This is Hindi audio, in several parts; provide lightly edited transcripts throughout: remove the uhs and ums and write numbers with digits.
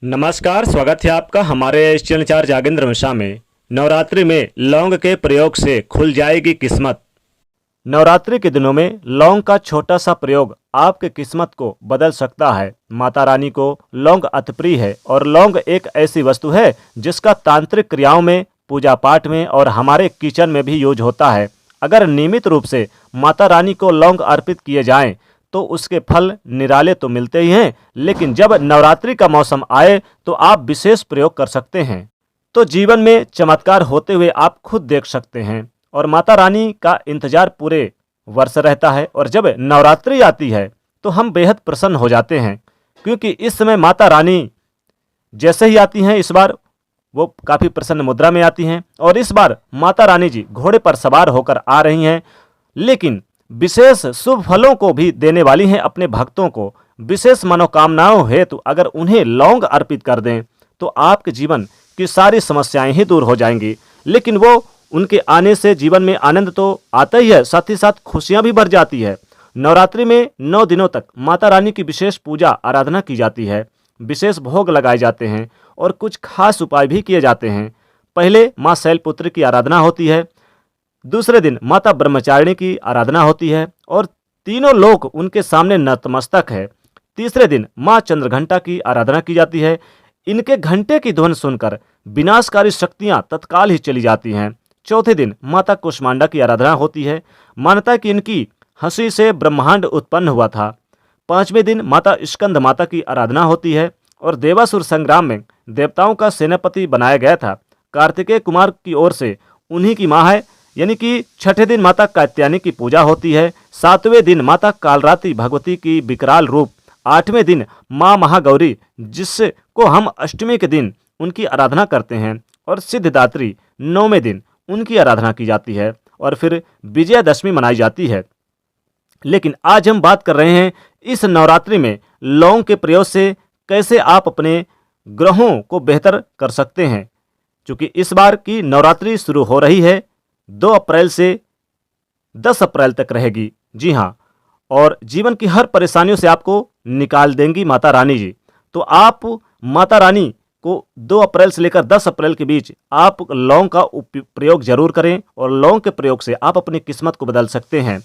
नमस्कार, स्वागत है आपका हमारे इस चैनल चार जागेंद्र मिश्रा में। नवरात्रि में लौंग के प्रयोग से खुल जाएगी किस्मत। नवरात्रि के दिनों में लौंग का छोटा सा प्रयोग आपकी किस्मत को बदल सकता है। माता रानी को लौंग अति प्रिय है और लौंग एक ऐसी वस्तु है जिसका तांत्रिक क्रियाओं में, पूजा पाठ में और हमारे किचन में भी यूज होता है। अगर नियमित रूप से माता रानी को लौंग अर्पित किए जाएं तो उसके फल निराले तो मिलते ही हैं, लेकिन जब नवरात्रि का मौसम आए तो आप विशेष प्रयोग कर सकते हैं। तो जीवन में चमत्कार होते हुए आप खुद देख सकते हैं और माता रानी का इंतजार पूरे वर्ष रहता है। और जब नवरात्रि आती है तो हम बेहद प्रसन्न हो जाते हैं, क्योंकि इस समय माता रानी जैसे ही आती हैं, इस बार वो काफ़ी प्रसन्न मुद्रा में आती हैं और इस बार माता रानी जी घोड़े पर सवार होकर आ रही हैं, लेकिन विशेष शुभ फलों को भी देने वाली हैं अपने भक्तों को। विशेष मनोकामनाओं हेतु अगर उन्हें लौंग अर्पित कर दें तो आपके जीवन की सारी समस्याएं ही दूर हो जाएंगी। लेकिन वो उनके आने से जीवन में आनंद तो आता ही है, साथ ही साथ खुशियां भी बढ़ जाती है। नवरात्रि में 9 दिनों तक माता रानी की विशेष पूजा आराधना की जाती है, विशेष भोग लगाए जाते हैं और कुछ खास उपाय भी किए जाते हैं। पहले माँ शैलपुत्री की आराधना होती है, दूसरे दिन माता ब्रह्मचारिणी की आराधना होती है और तीनों लोग उनके सामने नतमस्तक है। तीसरे दिन माँ चंद्रघंटा की आराधना की जाती है। इनके घंटे की ध्वनि सुनकर विनाशकारी शक्तियां तत्काल ही चली जाती हैं। चौथे दिन माता कुष्मांडा की आराधना होती है। मान्यता है कि इनकी हंसी से ब्रह्मांड उत्पन्न हुआ था। पांचवें दिन माता स्कंद माता की आराधना होती है और देवासुर संग्राम में देवताओं का सेनापति बनाया गया था। कार्तिकेय कुमार की ओर से उन्हीं की माँ है, यानी कि छठे दिन माता कात्यायनी की पूजा होती है। सातवें दिन माता कालरात्रि भगवती की विकराल रूप। आठवें दिन माँ महागौरी, जिसको हम अष्टमी के दिन उनकी आराधना करते हैं, और सिद्धिदात्री नौवें दिन उनकी आराधना की जाती है और फिर विजयादशमी मनाई जाती है। लेकिन आज हम बात कर रहे हैं इस नवरात्रि में लौंग के प्रयोग से कैसे आप अपने ग्रहों को बेहतर कर सकते हैं। क्योंकि इस बार की नवरात्रि शुरू हो रही है 2 अप्रैल से 10 अप्रैल तक रहेगी। जी हाँ, और जीवन की हर परेशानियों से आपको निकाल देंगी माता रानी जी। तो आप माता रानी को 2 अप्रैल से लेकर 10 अप्रैल के बीच आप लौंग का प्रयोग जरूर करें और लौंग के प्रयोग से आप अपनी किस्मत को बदल सकते हैं।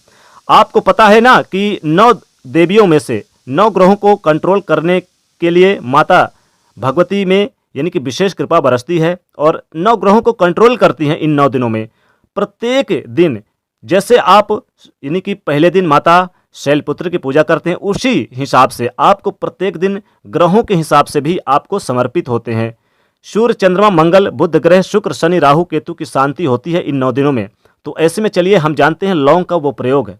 आपको पता है ना कि 9 देवियों में से 9 ग्रहों को कंट्रोल करने के लिए माता भगवती में यानी कि विशेष कृपा बरसती है और 9 ग्रहों को कंट्रोल करती हैं इन 9 दिनों में। प्रत्येक दिन जैसे आप यानी कि पहले दिन माता शैलपुत्री की पूजा करते हैं, उसी हिसाब से आपको प्रत्येक दिन ग्रहों के हिसाब से भी आपको समर्पित होते हैं। सूर्य, चंद्रमा, मंगल, बुध ग्रह, शुक्र, शनि, राहु, केतु की शांति होती है इन 9 दिनों में। तो ऐसे में चलिए हम जानते हैं लौंग का वो प्रयोग है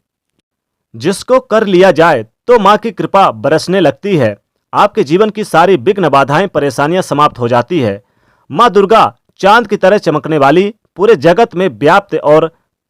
जिसको कर लिया जाए तो माँ की कृपा बरसने लगती है। आपके जीवन की सारी विघ्न, बाधाएं, परेशानियां समाप्त हो जाती है। माँ दुर्गा चांद की तरह चमकने वाली, पूरे जगत में व्याप्त और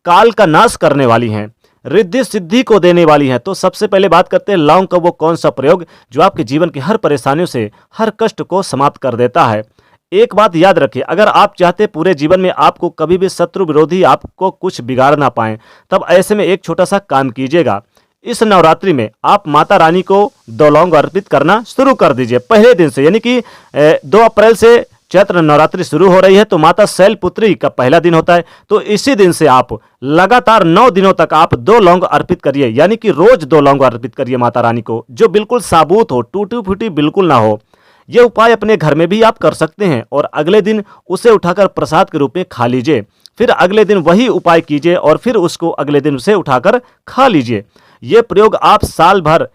काल का नाश करने वाली हैं, रिद्धि सिद्धि को देने वाली हैं। तो सबसे पहले बात करते हैं लौंग का वो कौन सा प्रयोग जो आपके जीवन की हर परेशानियों से, हर कष्ट को समाप्त कर देता है। एक बात याद रखिए, अगर आप चाहते पूरे जीवन में आपको कभी भी शत्रु विरोधी आपको कुछ बिगाड़ ना पाए, तब ऐसे में एक छोटा सा काम कीजिएगा। इस नवरात्रि में आप माता रानी को 2 लौंग अर्पित करना शुरू कर दीजिए पहले दिन से, यानी कि 2 अप्रैल से चैत्र नवरात्रि शुरू हो रही है तो माता शैलपुत्री का पहला दिन होता है। तो इसी दिन से आप लगातार 9 दिनों तक आप 2 लौंग अर्पित करिए, यानी कि रोज 2 लौंग अर्पित करिए माता रानी को, जो बिल्कुल साबुत हो, टूटी फूटी बिल्कुल ना हो। ये उपाय अपने घर में भी आप कर सकते हैं और अगले दिन उसे उठाकर प्रसाद के रूप में खा लीजिए। फिर अगले दिन वही उपाय कीजिए और फिर उसको अगले दिन उसे उठाकर खा लीजिए। ये प्रयोग आप साल भर,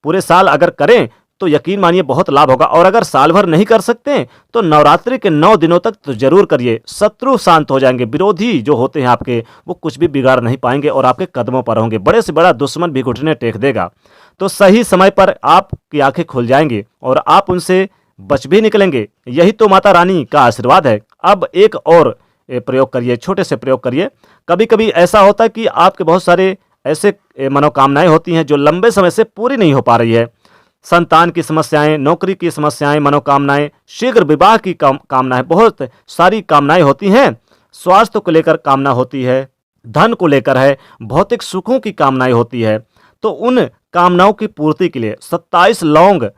पूरे साल अगर करें तो यकीन मानिए बहुत लाभ होगा। और अगर साल भर नहीं कर सकते तो नवरात्रि के 9 दिनों तक तो जरूर करिए। शत्रु शांत हो जाएंगे, विरोधी जो होते हैं आपके, वो कुछ भी बिगाड़ नहीं पाएंगे और आपके कदमों पर होंगे। बड़े से बड़ा दुश्मन भी घुटने टेक देगा। तो सही समय पर आपकी आंखें खुल जाएंगी और आप उनसे बच भी निकलेंगे। यही तो माता रानी का आशीर्वाद है। अब एक और प्रयोग करिए, छोटे से प्रयोग करिए। कभी कभी ऐसा होता है कि आपके बहुत सारे ऐसे मनोकामनाएं होती हैं जो लंबे समय से पूरी नहीं हो पा रही है। संतान की समस्याएं, नौकरी की समस्याएं, मनोकामनाएं, शीघ्र विवाह की कामनाएं, बहुत सारी कामनाएं होती हैं। स्वास्थ्य को लेकर कामना होती है, धन को लेकर है, भौतिक सुखों की कामनाएं होती है। तो उन कामनाओं की पूर्ति के लिए 27 लौंग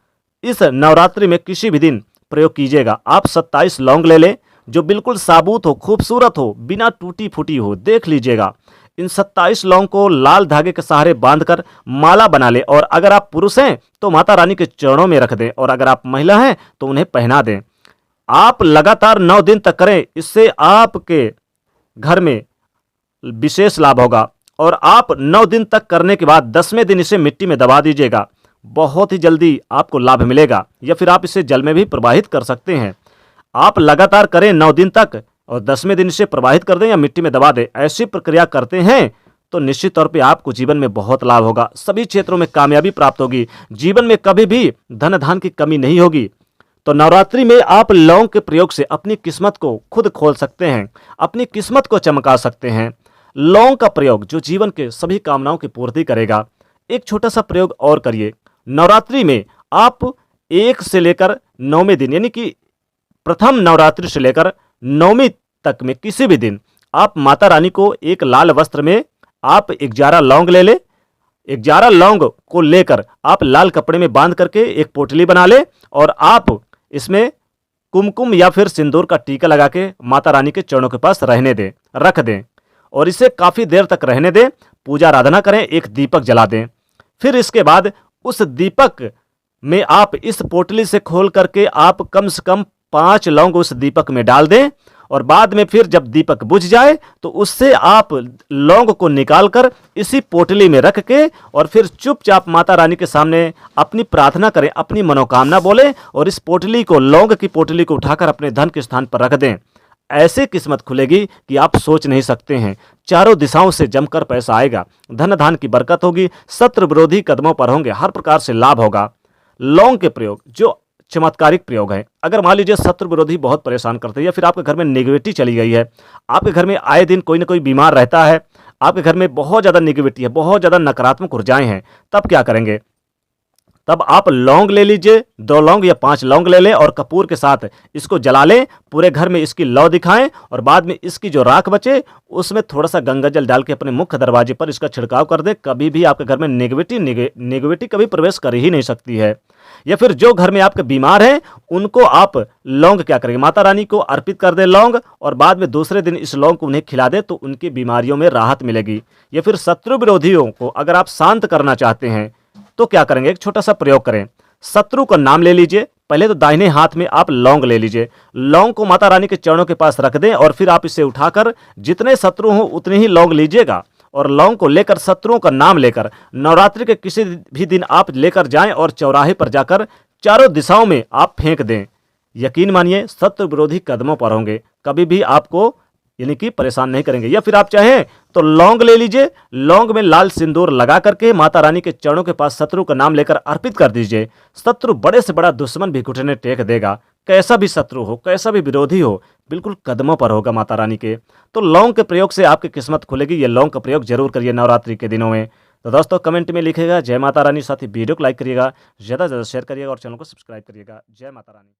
इस नवरात्रि में किसी भी दिन प्रयोग कीजिएगा। आप 27 लौंग ले लें जो बिल्कुल साबुत हो, खूबसूरत हो, बिना टूटी फूटी हो, देख लीजिएगा। इन 27 लौंग को लाल धागे के सहारे बांधकर माला बना ले, और अगर आप पुरुष हैं तो माता रानी के चरणों में रख दें, और अगर आप महिला हैं तो उन्हें पहना दें। आप लगातार 9 दिन तक करें, इससे आपके घर में विशेष लाभ होगा। और आप 9 दिन तक करने के बाद 10वें दिन इसे मिट्टी में दबा दीजिएगा, बहुत ही जल्दी आपको लाभ मिलेगा। या फिर आप इसे जल में भी प्रवाहित कर सकते हैं। आप लगातार करें 9 दिन तक, और 10वें दिन इसे प्रवाहित कर दें या मिट्टी में दबा दें। ऐसी प्रक्रिया करते हैं तो निश्चित तौर पे आपको जीवन में बहुत लाभ होगा, सभी क्षेत्रों में कामयाबी प्राप्त होगी, जीवन में कभी भी धन धान की कमी नहीं होगी। तो नवरात्रि में आप लौंग के प्रयोग से अपनी किस्मत को खुद खोल सकते हैं, अपनी किस्मत को चमका सकते हैं। लौंग का प्रयोग जो जीवन के सभी कामनाओं की पूर्ति करेगा। एक छोटा सा प्रयोग और करिए। नवरात्रि में आप 1 से लेकर 9वें दिन, यानी कि प्रथम नवरात्रि से लेकर 9वीं तक में किसी भी दिन आप माता रानी को एक लाल वस्त्र में आप 11 लौंग ले ले। 11 लौंग को लेकर आप लाल कपड़े में बांध करके एक पोटली बना ले, और आप इसमें कुमकुम या फिर सिंदूर का टीका लगा के माता रानी के चरणों के पास रख दें, और इसे काफी देर तक रहने दें। पूजा आराधना करें, एक दीपक जला दें। फिर इसके बाद उस दीपक में आप इस पोटली से खोल करके आप कम से कम 5 लौंग उस दीपक में डाल दें, और बाद में फिर जब दीपक बुझ जाए तो उससे आप लौंग को निकालकर इसी पोटली में रख के, और फिर चुपचाप माता रानी के सामने अपनी प्रार्थना करें, अपनी मनोकामना बोलें, और इस पोटली को, लौंग की पोटली को उठाकर अपने धन के स्थान पर रख दें। ऐसी किस्मत खुलेगी कि आप सोच नहीं सकते हैं। चारों दिशाओं से जमकर पैसा आएगा, धन धान की बरकत होगी, शत्रु विरोधी कदमों पर होंगे, हर प्रकार से लाभ होगा। लौंग के प्रयोग जो चमत्कारिक प्रयोग है। अगर मान लीजिए शत्रु विरोधी बहुत परेशान करते हैं, या फिर आपके घर में नेगेटिविटी चली गई है, आपके घर में आए दिन कोई ना कोई बीमार रहता है, आपके घर में बहुत ज़्यादा नेगेटिविटी है, बहुत ज़्यादा नकारात्मक ऊर्जाएं हैं, तब क्या करेंगे? तब आप लौंग ले लीजिए, 2 लौंग या 5 लौंग ले लें, और कपूर के साथ इसको जला लें, पूरे घर में इसकी लौ दिखाएं, और बाद में इसकी जो राख बचे उसमें थोड़ा सा गंगा जल डाल के अपने मुख्य दरवाजे पर इसका छिड़काव कर दें। कभी भी आपके घर में नेगेटिविटी कभी प्रवेश कर ही नहीं सकती है। या फिर जो घर में आपके बीमार हैं उनको आप लौंग क्या करेंगे, माता रानी को अर्पित कर दें लौंग, और बाद में दूसरे दिन इस लौंग को उन्हें खिला दें, तो उनकी बीमारियों में राहत मिलेगी। या फिर शत्रु विरोधियों को अगर आप शांत करना चाहते हैं तो क्या करेंगे, एक छोटा सा प्रयोग करें। शत्रु का नाम ले लीजिए, पहले तो दाहिने हाथ में आप लौंग ले लीजिए, लौंग को माता रानी के चरणों के पास रख दें, और फिर आप इसे उठाकर जितने शत्रु हों उतने ही लौंग लीजिएगा, और लौंग को लेकर शत्रुओं का नाम लेकर नवरात्रि के किसी भी दिन आप लेकर जाएं, और चौराहे पर जाकर चारों दिशाओं में आप फेंक दें। यकीन मानिए शत्रु विरोधी कदमों पर होंगे, कभी भी आपको यानी कि परेशान नहीं करेंगे। या फिर आप चाहें तो लौंग ले लीजिए, लौंग में लाल सिंदूर लगा करके माता रानी के चरणों के पास शत्रु का नाम लेकर अर्पित कर दीजिए। शत्रु बड़े से बड़ा दुश्मन भी घुटने टेक देगा, कैसा भी शत्रु हो, कैसा भी विरोधी हो, बिल्कुल कदमों पर होगा माता रानी के। तो लौंग के प्रयोग से आपकी किस्मत खुलेगी। ये लौंग का प्रयोग जरूर करिए नवरात्रि के दिनों में। तो दोस्तों कमेंट में लिखिएगा जय माता रानी, साथ ही वीडियो को लाइक करिएगा, ज़्यादा से ज़्यादा शेयर करिएगा, और चैनल को सब्सक्राइब करिएगा। जय माता रानी।